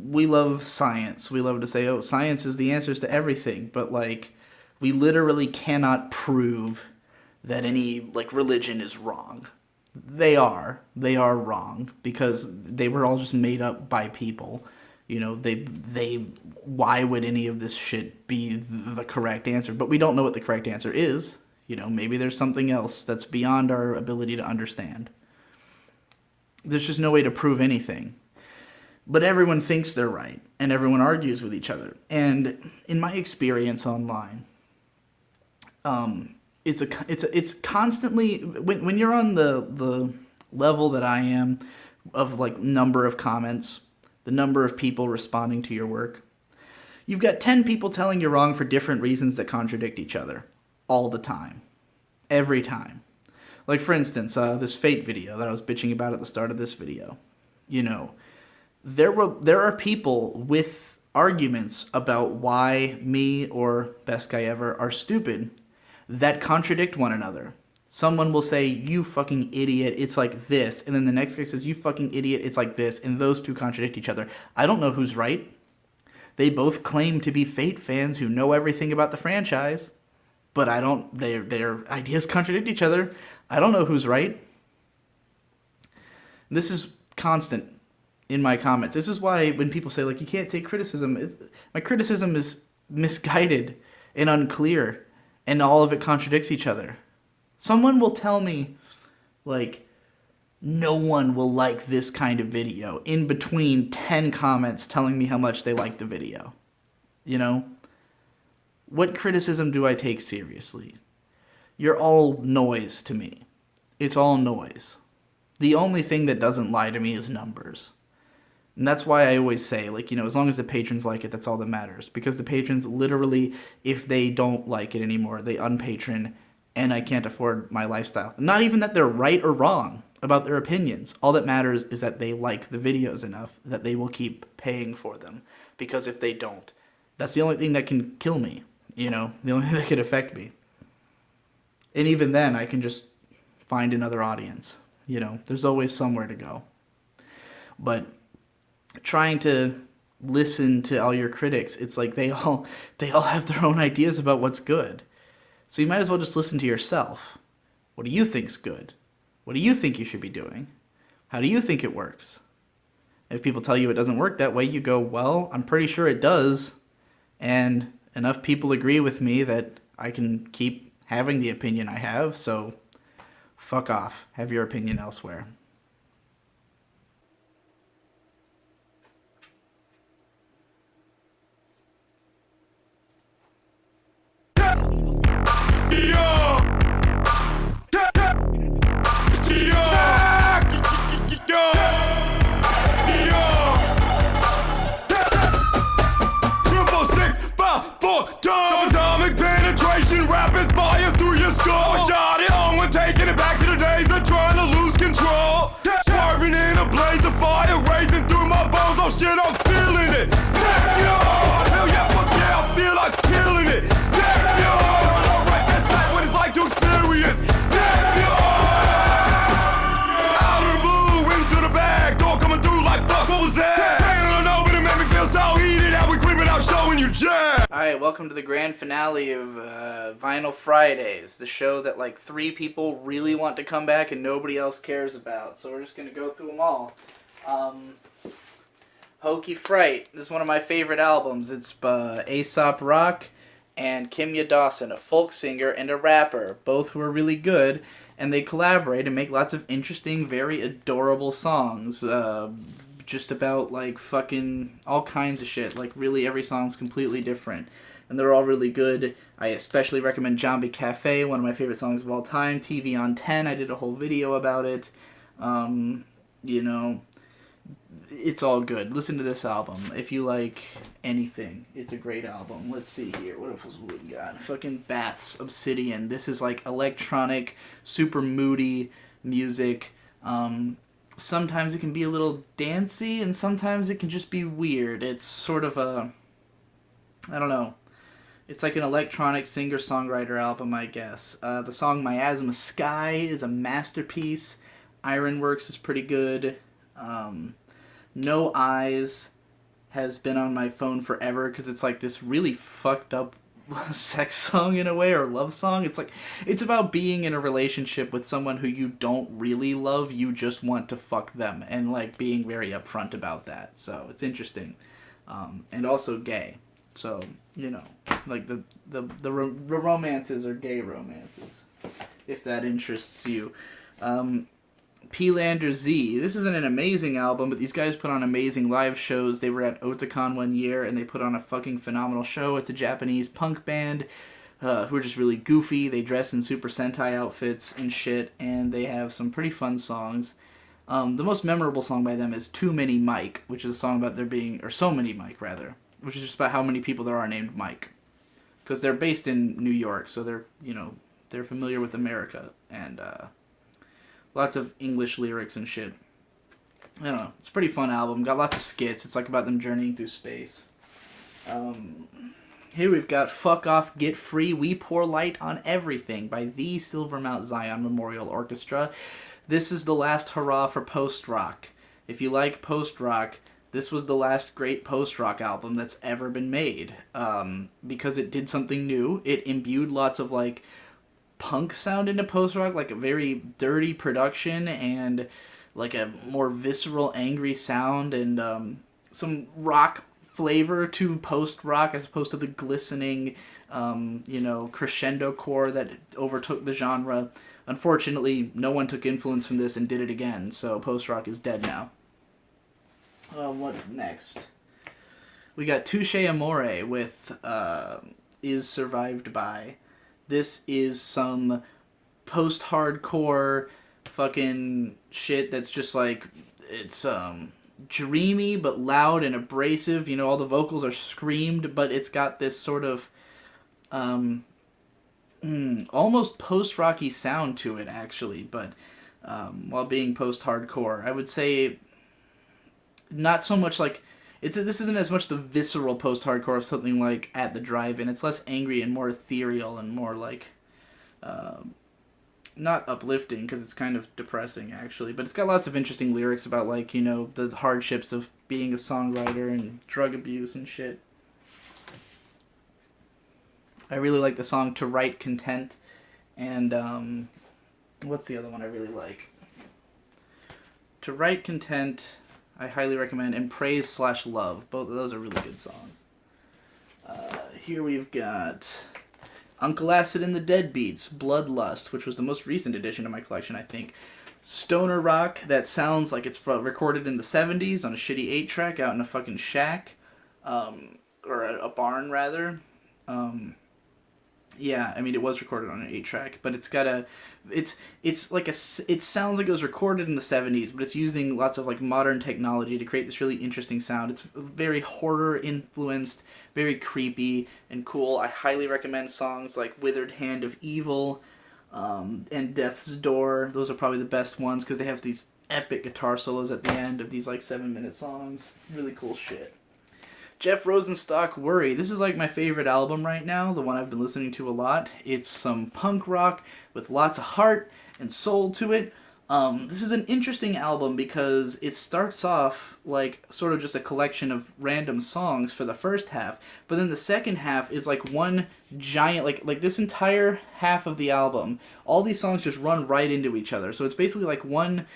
we love science. We love to say, oh, science is the answers to everything. But, we literally cannot prove that any, religion is wrong. They are wrong, because they were all just made up by people. Why would any of this shit be the correct answer? But we don't know what the correct answer is. Maybe there's something else that's beyond our ability to understand. There's just no way to prove anything. But everyone thinks they're right, and everyone argues with each other. And in my experience online, it's constantly, when you're on the level that I am of number of comments, the number of people responding to your work, you've got 10 people telling you wrong for different reasons that contradict each other all the time, every time. Like, for instance, this Fate video that I was bitching about at the start of this video. There are people with arguments about why me or Best Guy Ever are stupid that contradict one another. Someone will say, you fucking idiot, it's like this. And then the next guy says, you fucking idiot, it's like this. And those two contradict each other. I don't know who's right. They both claim to be Fate fans who know everything about the franchise. But their ideas contradict each other. I don't know who's right. This is constant in my comments. This is why when people say, you can't take criticism, my criticism is misguided and unclear, and all of it contradicts each other. Someone will tell me, no one will like this kind of video, in between 10 comments telling me how much they like the video. What criticism do I take seriously? You're all noise to me. It's all noise. The only thing that doesn't lie to me is numbers. And that's why I always say, as long as the patrons like it, that's all that matters. Because the patrons literally, if they don't like it anymore, they unpatron, and I can't afford my lifestyle. Not even that they're right or wrong about their opinions. All that matters is that they like the videos enough that they will keep paying for them. Because if they don't, that's the only thing that can kill me. The only thing that could affect me. And even then, I can just find another audience. There's always somewhere to go. But trying to listen to all your critics, it's like they all have their own ideas about what's good. So you might as well just listen to yourself. What do you think's good? What do you think you should be doing? How do you think it works? If people tell you it doesn't work that way, you go, well, I'm pretty sure it does. And enough people agree with me that I can keep having the opinion I have, so fuck off. Have your opinion elsewhere. Atomic penetration, rapid fire through your skull. Shot it on when taking it back to the days of trying to lose control. Swerving in a blaze of fire, raising through my bones. Oh shit, I'm feeling it. Take you on. Hell yeah, fuck yeah, I feel like killing it. Take you on. Alright, that's not what it's like to experience. Take you on. Out of the blue, wind through the bag, door coming through like fuck. What was that? Pain on the nose, but it made me feel so heated. How we creeping out, showing you jazz. Alright, welcome to the grand finale of Vinyl Fridays, the show that 3 people really want to come back and nobody else cares about. So we're just going to go through them all. Hokey Fright, this is one of my favorite albums. It's Aesop Rock and Kimya Dawson, a folk singer and a rapper, both who are really good, and they collaborate and make lots of interesting, very adorable songs. just about like fucking all kinds of shit. Like really every song's completely different. And they're all really good. I especially recommend Zombie Cafe, one of my favorite songs of all time. TV on 10, I did a whole video about it. You know, it's all good. Listen to this album. If you like anything, it's a great album. Let's see here. What else we got? Fucking Baths, Obsidian. This is like electronic, super moody music. Sometimes it can be a little dancey, and sometimes it can just be weird. It's sort of a... I don't know. It's like an electronic singer-songwriter album, I guess. The song Miasma Sky is a masterpiece. Ironworks is pretty good. No Eyes has been on my phone forever because it's like this really fucked up sex song in a way, or love song. It's like, it's about being in a relationship with someone who you don't really love, you just want to fuck them, and like being very upfront about that. So it's interesting. And also gay. So, you know, like the romances are gay romances, if that interests you. P-Lander Z. This isn't an amazing album, but these guys put on amazing live shows. They were at Otakon one year, and they put on a fucking phenomenal show. It's a Japanese punk band who are just really goofy. They dress in Super Sentai outfits and shit, and they have some pretty fun songs. The most memorable song by them is Too Many Mike, which is a song about there being, or So Many Mike, rather, which is just about how many people there are named Mike. Because they're based in New York, so they're, you know, they're familiar with America, and, lots of English lyrics and shit. I don't know. It's a pretty fun album. Got lots of skits. It's like about them journeying through space. Here we've got Fuck Off, Get Free, We Pour Light on Everything by the Silver Mount Zion Memorial Orchestra. This is the last hurrah for post-rock. If you like post-rock, this was the last great post-rock album that's ever been made. Because it did something new. It imbued lots of, like, punk sound into post-rock, like a very dirty production and like a more visceral, angry sound, and some rock flavor to post-rock as opposed to the glistening, you know, crescendo core that overtook the genre. Unfortunately, no one took influence from this and did it again, so post-rock is dead now. What next? We got Touche Amore with Is Survived By. This is some post-hardcore fucking shit that's just like, it's dreamy but loud and abrasive. You know, all the vocals are screamed, but it's got this sort of almost post-rocky sound to it, actually, but while being post-hardcore. I would say not so much like... This isn't as much the visceral post-hardcore of something like At the Drive-In. It's less angry and more ethereal and more like... not uplifting, because it's kind of depressing, actually. But it's got lots of interesting lyrics about, like, you know, the hardships of being a songwriter and drug abuse and shit. I really like the song To Write Content. And, what's the other one I really like? To Write Content... I highly recommend, and Praise/Love. Both of those are really good songs. Here we've got Uncle Acid and the Deadbeats, Bloodlust, which was the most recent addition to my collection, I think. Stoner rock that sounds like it's recorded in the 70s on a shitty 8-track out in a fucking shack. Or a barn, rather. Yeah, I mean, it was recorded on an 8-track, but it's got a... It's like a... It sounds like it was recorded in the 70s, but it's using lots of, like, modern technology to create this really interesting sound. It's very horror-influenced, very creepy and cool. I highly recommend songs like Withered Hand of Evil, and Death's Door. Those are probably the best ones, because they have these epic guitar solos at the end of these, like, 7-minute songs. Really cool shit. Jeff Rosenstock, Worry. This is like my favorite album right now, the one I've been listening to a lot. It's some punk rock with lots of heart and soul to it. This is an interesting album because it starts off like sort of just a collection of random songs for the first half, but then the second half is like one giant, like this entire half of the album, all these songs just run right into each other. So it's basically like one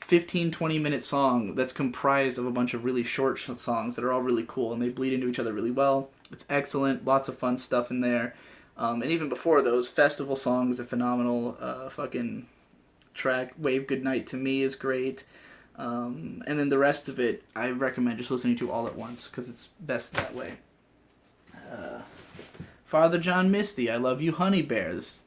15-20 minute song that's comprised of a bunch of really short songs that are all really cool, and they bleed into each other really well. It's excellent, lots of fun stuff in there. And even before those, Festival Song is a phenomenal fucking track. Wave Goodnight to Me is great. And then the rest of it, I recommend just listening to all at once, because it's best that way. Father John Misty, I Love You Honey Bears.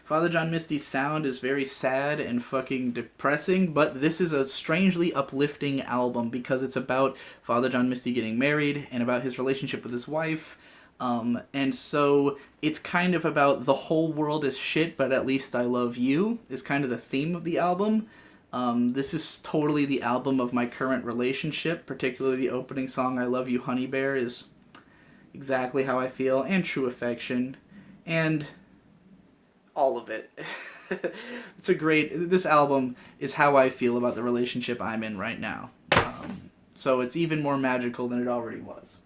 Father John Misty's sound is very sad and fucking depressing, but this is a strangely uplifting album because it's about Father John Misty getting married and about his relationship with his wife. And so it's kind of about the whole world is shit, but at least I love you is kind of the theme of the album. This is totally the album of my current relationship, particularly the opening song, I Love You Honey Bear, is exactly how I feel, and True Affection, and all of it. This album is how I feel about the relationship I'm in right now. So it's even more magical than it already was.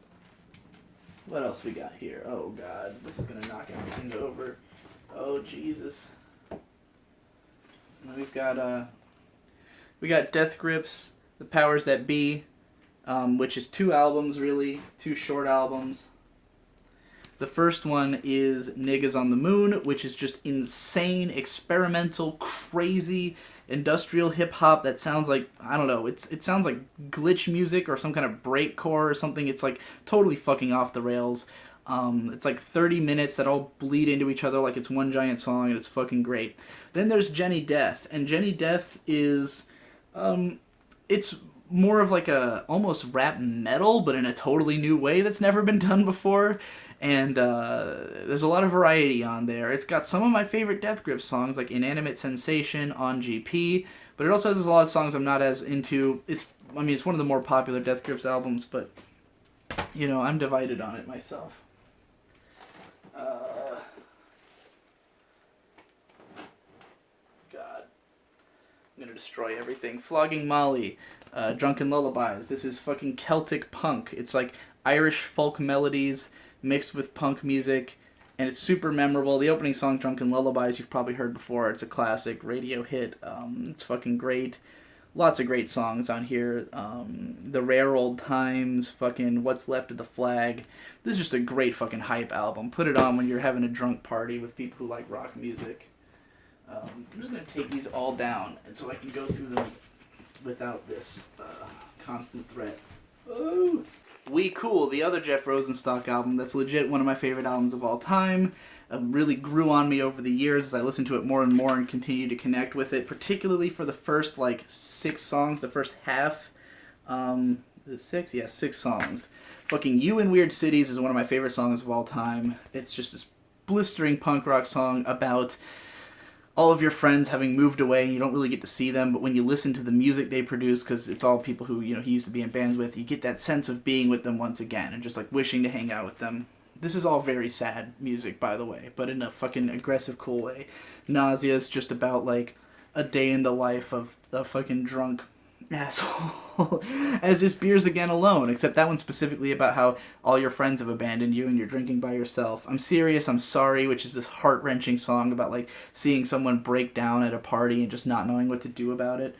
What else we got here? Oh god, this is gonna knock everything over. Oh Jesus. We got Death Grips, The Powers That Be, which is 2 albums really, 2 short albums. The first one is Niggas on the Moon, which is just insane, experimental, crazy, industrial hip-hop that sounds like, I don't know, it sounds like glitch music or some kind of breakcore or something. It's like totally fucking off the rails. It's like 30 minutes that all bleed into each other like it's one giant song, and it's fucking great. Then there's Jenny Death, and Jenny Death is, it's more of like a almost rap metal, but in a totally new way that's never been done before. And there's a lot of variety on there. It's got some of my favorite Death Grips songs, like Inanimate Sensation on GP, but it also has a lot of songs I'm not as into. It's one of the more popular Death Grips albums, but, you know, I'm divided on it myself. God. I'm gonna destroy everything. Flogging Molly, Drunken Lullabies. This is fucking Celtic punk. It's like Irish folk melodies mixed with punk music, and it's super memorable. The opening song, Drunken Lullabies, you've probably heard before. It's a classic radio hit. It's fucking great. Lots of great songs on here. The Rare Old Times, fucking What's Left of the Flag. This is just a great fucking hype album. Put it on when you're having a drunk party with people who like rock music. I'm just going to take these all down, and so I can go through them without this constant threat. Oh! We Cool, the other Jeff Rosenstock album, that's legit one of my favorite albums of all time. Really grew on me over the years as I listened to it more and more and continue to connect with it, particularly for the first, 6 songs, the first half. Is it 6? Yeah, 6 songs. Fucking You in Weird Cities is one of my favorite songs of all time. It's just this blistering punk rock song about all of your friends having moved away and you don't really get to see them, but when you listen to the music they produce, because it's all people who, you know, he used to be in bands with, you get that sense of being with them once again and just wishing to hang out with them. This is all very sad music, by the way, but in a fucking aggressive, cool way. Nausea is just about a day in the life of a fucking drunk asshole as his beers again alone, except that one's specifically about how all your friends have abandoned you and you're drinking by yourself. I'm Serious, I'm Sorry, which is this heart-wrenching song about seeing someone break down at a party and just not knowing what to do about it.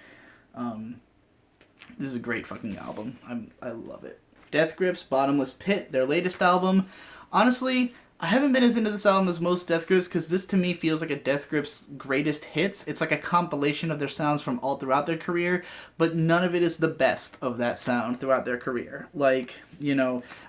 This is a great fucking album. I love it. Death Grips, Bottomless Pit, their latest album. Honestly, I haven't been as into this album as most Death Grips because this to me feels like a Death Grips greatest hits. It's like a compilation of their sounds from all throughout their career, but none of it is the best of that sound throughout their career. I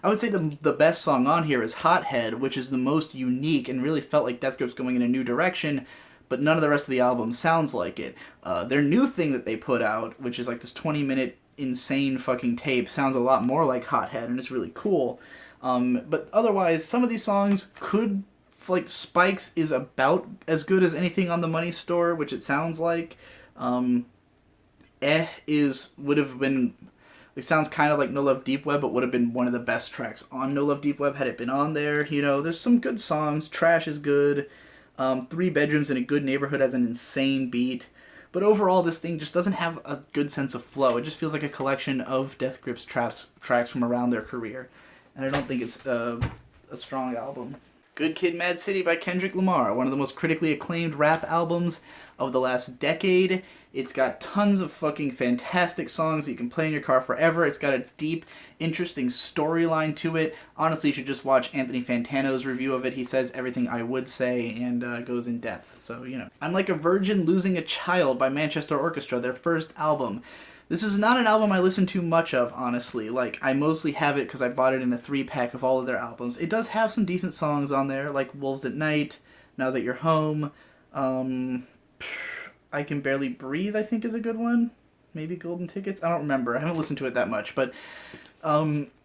would say the best song on here is Hothead, which is the most unique and really felt like Death Grips going in a new direction, but none of the rest of the album sounds like it. Their new thing that they put out, which is this 20-minute insane fucking tape, sounds a lot more like Hothead, and it's really cool. But otherwise, some of these songs could, Spikes is about as good as anything on the Money Store, which it sounds like. Would have been, it sounds kind of like No Love Deep Web, but would have been one of the best tracks on No Love Deep Web had it been on there. You know, there's some good songs. Trash is good. 3 Bedrooms in a Good Neighborhood has an insane beat. But overall, this thing just doesn't have a good sense of flow. It just feels like a collection of Death Grips tracks from around their career. And I don't think it's a strong album. Good Kid, Mad City by Kendrick Lamar, one of the most critically acclaimed rap albums of the last decade. It's got tons of fucking fantastic songs that you can play in your car forever. It's got a deep, interesting storyline to it. Honestly, you should just watch Anthony Fantano's review of it. He says everything I would say and goes in depth. So, you know. I'm Like a Virgin Losing a Child by Manchester Orchestra, their first album. This is not an album I listen to much of, honestly. Like, I mostly have it because I bought it in a 3-pack of all of their albums. It does have some decent songs on there, like Wolves at Night, Now That You're Home, I Can Barely Breathe, I think is a good one. Maybe Golden Tickets? I don't remember. I haven't listened to it that much, but,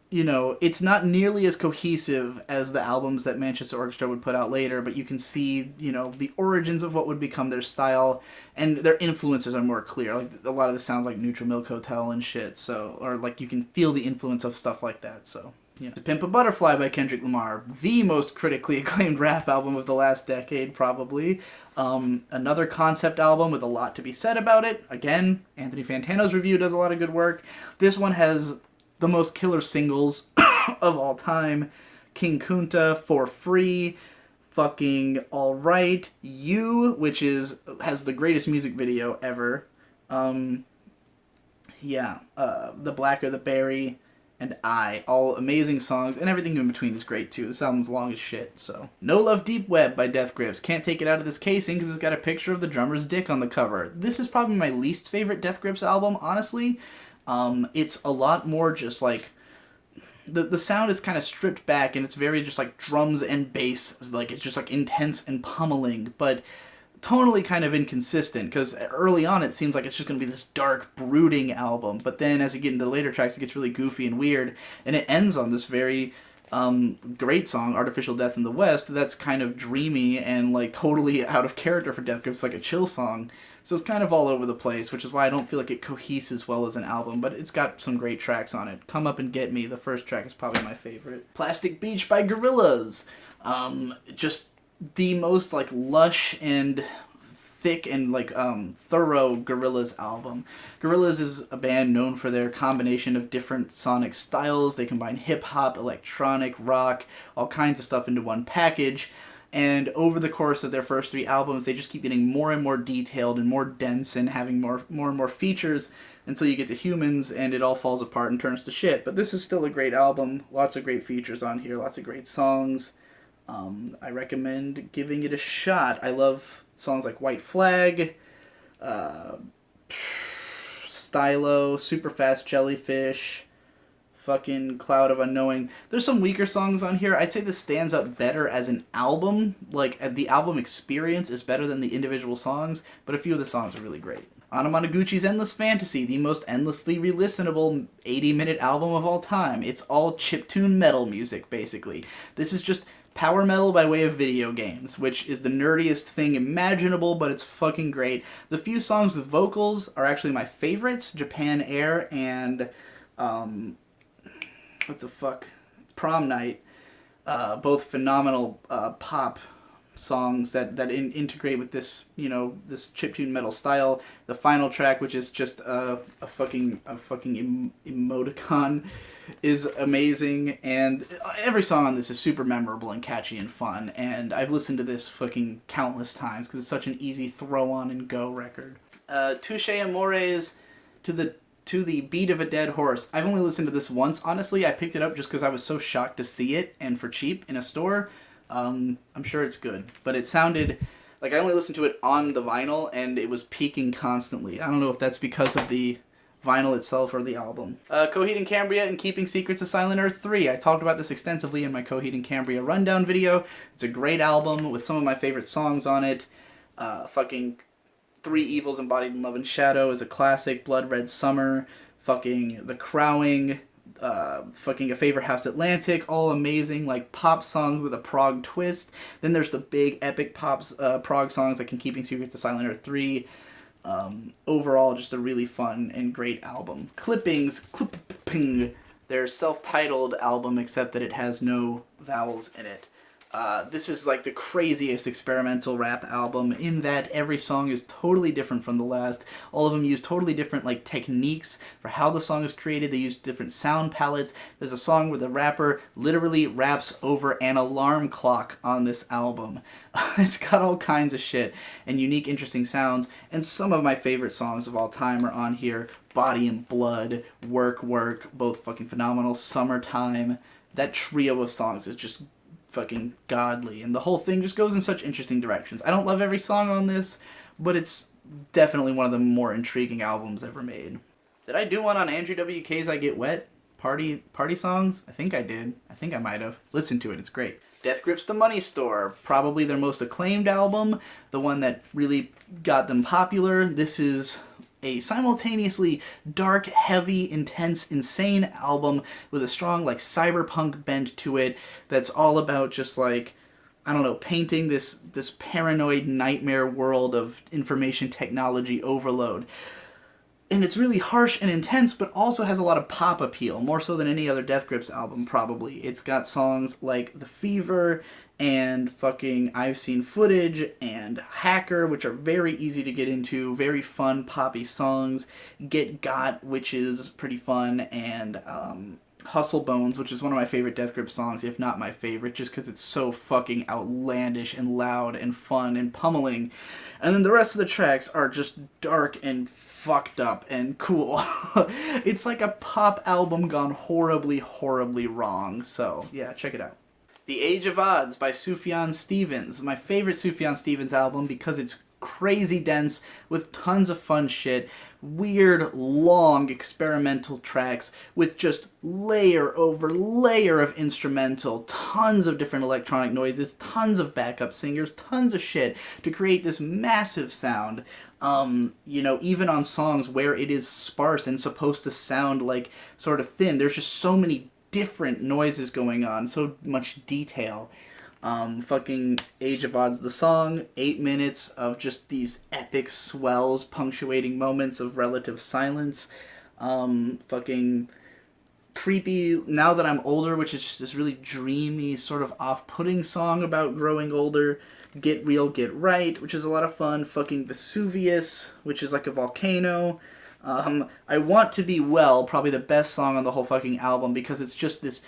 you know, it's not nearly as cohesive as the albums that Manchester Orchestra would put out later, but you can see, you know, the origins of what would become their style, and their influences are more clear. Like, a lot of this sounds like Neutral Milk Hotel and shit, so, or, like, you can feel the influence of stuff like that, so, you know. To Pimp a Butterfly by Kendrick Lamar, the most critically acclaimed rap album of the last decade, probably. Another concept album with a lot to be said about it. Again, Anthony Fantano's review does a lot of good work. This one has the most killer singles of all time. King Kunta, For Free, fucking Alright, You, which has the greatest music video ever. The Blacker the Berry, and all amazing songs, and everything in between is great too. This album's long as shit, so. No Love Deep Web by Death Grips. Can't take it out of this casing because it's got a picture of the drummer's dick on the cover. This is probably my least favorite Death Grips album, honestly. It's a lot more just like, the sound is kind of stripped back, and it's very just like drums and bass, like it's just like intense and pummeling, but tonally kind of inconsistent, because early on it seems like it's just going to be this dark, brooding album, but then as you get into the later tracks it gets really goofy and weird, and it ends on this very great song, Artificial Death in the West, that's kind of dreamy and like totally out of character for Death Grips. It's like a chill song, so it's kind of all over the place, which is why I don't feel like it coheses well as an album, but it's got some great tracks on it. Come Up and Get Me, the first track, is probably my favorite. Plastic Beach by Gorillaz. Just the most like lush and thick and like thorough Gorillaz album. Gorillaz is a band known for their combination of different sonic styles. They combine hip-hop, electronic, rock, all kinds of stuff into one package. And over the course of their first 3 albums, they just keep getting more and more detailed and more dense and having more and more features until you get to Humans and it all falls apart and turns to shit. But this is still a great album. Lots of great features on here. Lots of great songs. I recommend giving it a shot. I love songs like White Flag, Stylo, Superfast Jellyfish, fucking Cloud of Unknowing. There's some weaker songs on here. I'd say this stands up better as an album. Like, the album experience is better than the individual songs, but a few of the songs are really great. Anamanaguchi's Endless Fantasy, the most endlessly re-listenable 80-minute album of all time. It's all chiptune metal music, basically. This is just power metal by way of video games, which is the nerdiest thing imaginable, but it's fucking great. The few songs with vocals are actually my favorites, Japan Air and, Prom Night. Both phenomenal pop songs that integrate with this, you know, this chiptune metal style. The final track, which is just a fucking emoticon, is amazing, and every song on this is super memorable and catchy and fun, and I've listened to this fucking countless times because it's such an easy throw on and go record. Touche Amores, To the Beat of a Dead Horse. I've only listened to this once, honestly. I picked it up just because I was so shocked to see it, and for cheap in a store. I'm sure it's good, but it sounded like I only listened to it on the vinyl, and it was peaking constantly. I don't know if that's because of the vinyl itself or the album. Coheed and Cambria and Keeping Secrets of Silent Earth 3. I talked about this extensively in my Coheed and Cambria rundown video. It's a great album with some of my favorite songs on it. Fucking Three Evils Embodied in Love and Shadow is a classic. Blood Red Summer. Fucking The Crowing. Fucking A Favorite House Atlantic, all amazing, like pop songs with a prog twist. Then there's the big epic prog songs like in Keeping Secrets of Silent Earth 3. Overall, just a really fun and great album. Clipping, their self-titled album, except that it has no vowels in it. This is like the craziest experimental rap album in that every song is totally different from the last. All of them use totally different like techniques for how the song is created. They use different sound palettes. There's a song where the rapper literally raps over an alarm clock on this album. It's got all kinds of shit and unique, interesting sounds. And some of my favorite songs of all time are on here. Body and Blood, Work Work, both fucking phenomenal. Summertime. That trio of songs is just fucking godly, and the whole thing just goes in such interesting directions. I don't love every song on this, but it's definitely one of the more intriguing albums ever made. Did I do one on Andrew WK's I Get Wet? Party songs? I think I did. I think I might have. Listen to it, it's great. Death Grips the Money Store, probably their most acclaimed album, the one that really got them popular. This is a simultaneously dark, heavy, intense, insane album with a strong, like, cyberpunk bent to it that's all about just, like, I don't know, painting this paranoid nightmare world of information technology overload. And it's really harsh and intense, but also has a lot of pop appeal, more so than any other Death Grips album, probably. It's got songs like The Fever and fucking I've Seen Footage and Hacker, which are very easy to get into, very fun poppy songs. Get Got, which is pretty fun, and Hustle Bones, which is one of my favorite Death Grips songs, if not my favorite, just because it's so fucking outlandish and loud and fun and pummeling. And then the rest of the tracks are just dark and fucked up and cool. It's like a pop album gone horribly, horribly wrong. So, yeah, check it out. The Age of Odds by Sufjan Stevens. My favorite Sufjan Stevens album because it's crazy dense with tons of fun shit, weird, long experimental tracks with just layer over layer of instrumental, tons of different electronic noises, tons of backup singers, tons of shit to create this massive sound. You know, even on songs where it is sparse and supposed to sound like sort of thin, there's just so many different noises going on, so much detail. Fucking Age of Odds, the song, 8 minutes of just these epic swells punctuating moments of relative silence. Fucking creepy Now That I'm Older, which is just this really dreamy, sort of off-putting song about growing older. Get Real, Get Right, which is a lot of fun. Fucking Vesuvius, which is like a volcano. I Want to Be Well, probably the best song on the whole fucking album, because it's just this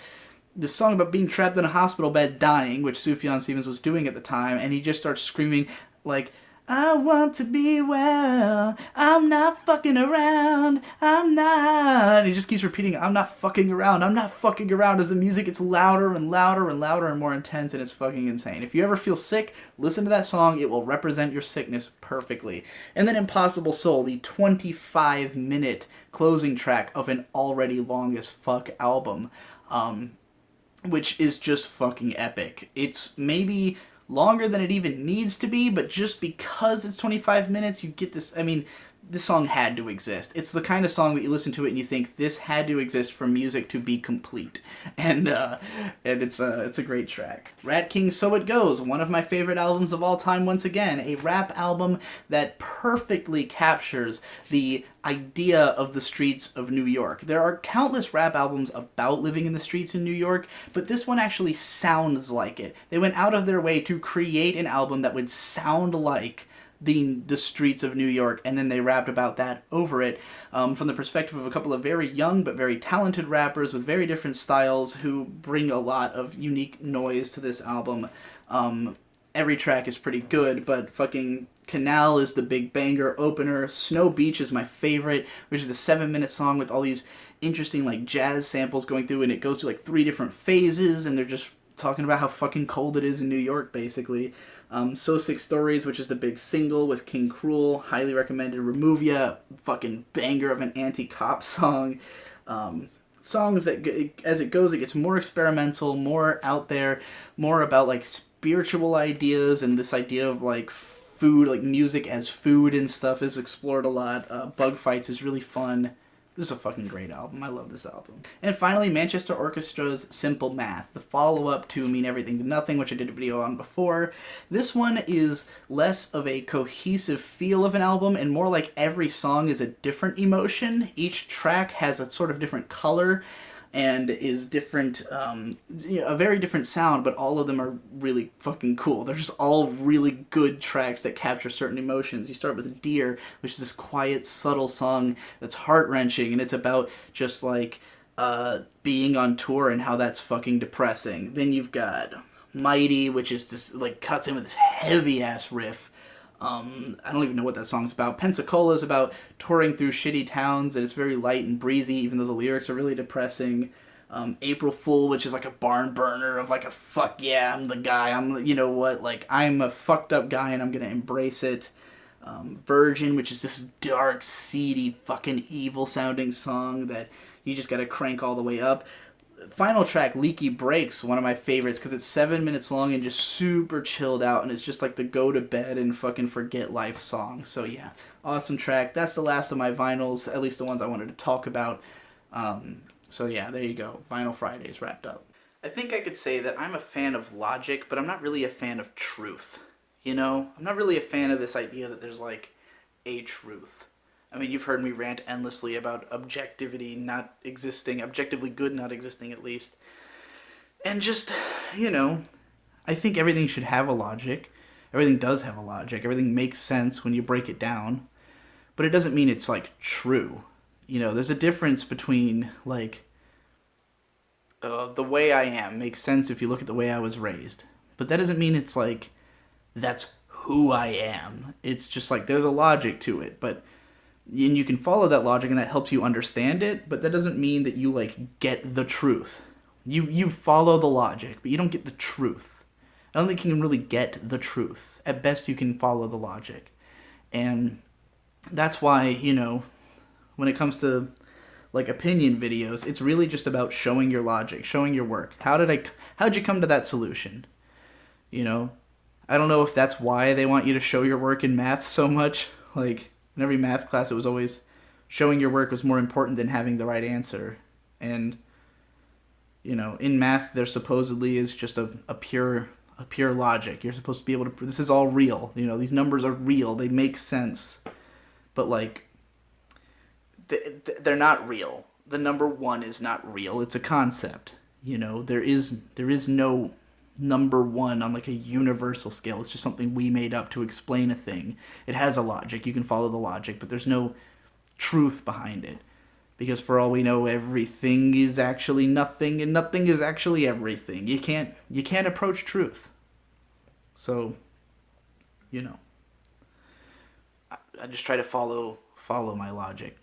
song about being trapped in a hospital bed dying, which Sufjan Stevens was doing at the time, and he just starts screaming, like, I want to be well, I'm not fucking around, I'm not. And he just keeps repeating, I'm not fucking around, I'm not fucking around, as the music gets louder and louder and louder and more intense, and it's fucking insane. If you ever feel sick, listen to that song, it will represent your sickness perfectly. And then Impossible Soul, the 25-minute closing track of an already long as fuck album, which is just fucking epic. It's maybe longer than it even needs to be, but just because it's 25 minutes, you get this, I mean, this song had to exist. It's the kind of song that you listen to it and you think, this had to exist for music to be complete. And it's a great track. Rat King, So It Goes, one of my favorite albums of all time once again. A rap album that perfectly captures the idea of the streets of New York. There are countless rap albums about living in the streets in New York, but this one actually sounds like it. They went out of their way to create an album that would sound like the streets of New York, and then they rapped about that over it, from the perspective of a couple of very young but very talented rappers with very different styles who bring a lot of unique noise to this album. Every track is pretty good, but fucking Canal is the big banger opener. Snow Beach is my favorite, which is a 7-minute song with all these interesting like jazz samples going through, and it goes through like 3 different phases, and they're just talking about how fucking cold it is in New York, basically. So Sick Stories, which is the big single with King Cruel, highly recommended. Remove Ya, fucking banger of an anti-cop song. Songs that, as it goes, it gets more experimental, more out there, more about like spiritual ideas, and this idea of like food, like music as food and stuff is explored a lot. Bug Fights is really fun. This is a fucking great album. I love this album. And finally, Manchester Orchestra's Simple Math, the follow-up to Mean Everything to Nothing, which I did a video on before. This one is less of a cohesive feel of an album and more like every song is a different emotion. Each track has a sort of different color. and is different, a very different sound, but all of them are really fucking cool. They're just all really good tracks that capture certain emotions. You start with Deer, which is this quiet, subtle song that's heart-wrenching, and it's about just like being on tour and how that's fucking depressing. Then you've got Mighty, which is just like cuts in with this heavy-ass riff. I don't even know what that song's about. Pensacola is about touring through shitty towns, and it's very light and breezy, even though the lyrics are really depressing. April Fool, which is like a barn burner of like a fuck yeah, I'm the guy. You know what, like I'm a fucked up guy and I'm gonna embrace it. Virgin, which is this dark, seedy, fucking evil sounding song that you just gotta crank all the way up. Final track, Leaky Breaks, one of my favorites because it's 7 minutes long and just super chilled out, and it's just like the go to bed and fucking forget life song. So yeah, awesome track. That's the last of my vinyls, at least the ones I wanted to talk about. So yeah, there you go. Vinyl Fridays wrapped up. I think I could say that I'm a fan of logic, but I'm not really a fan of truth. You know, I'm not really a fan of this idea that there's like a truth. I mean, you've heard me rant endlessly about objectivity not existing, objectively good not existing at least. And just, you know, I think everything should have a logic. Everything does have a logic. Everything makes sense when you break it down. But it doesn't mean it's, like, true. You know, there's a difference between, like, the way I am makes sense if you look at the way I was raised. But that doesn't mean it's, like, that's who I am. It's just, like, there's a logic to it, but... And you can follow that logic and that helps you understand it, but that doesn't mean that you, like, get the truth. You follow the logic, but you don't get the truth. I don't think you can really get the truth. At best, you can follow the logic. And that's why, you know, when it comes to, like, opinion videos, it's really just about showing your logic, showing your work. How'd you come to that solution? You know? I don't know if that's why they want you to show your work in math so much, like... In every math class, it was always showing your work was more important than having the right answer. And, you know, in math, there supposedly is just a pure logic. You're supposed to be able to... This is all real. You know, these numbers are real. They make sense. But, like, they're not real. The number 1 is not real. It's a concept. You know, there is no... number 1 on like a universal scale. It's just something we made up to explain a thing. It has a logic. You can follow the logic, but there's no truth behind it. Because for all we know, everything is actually nothing and nothing is actually everything. You can't approach truth. So, you know, I just try to follow my logic.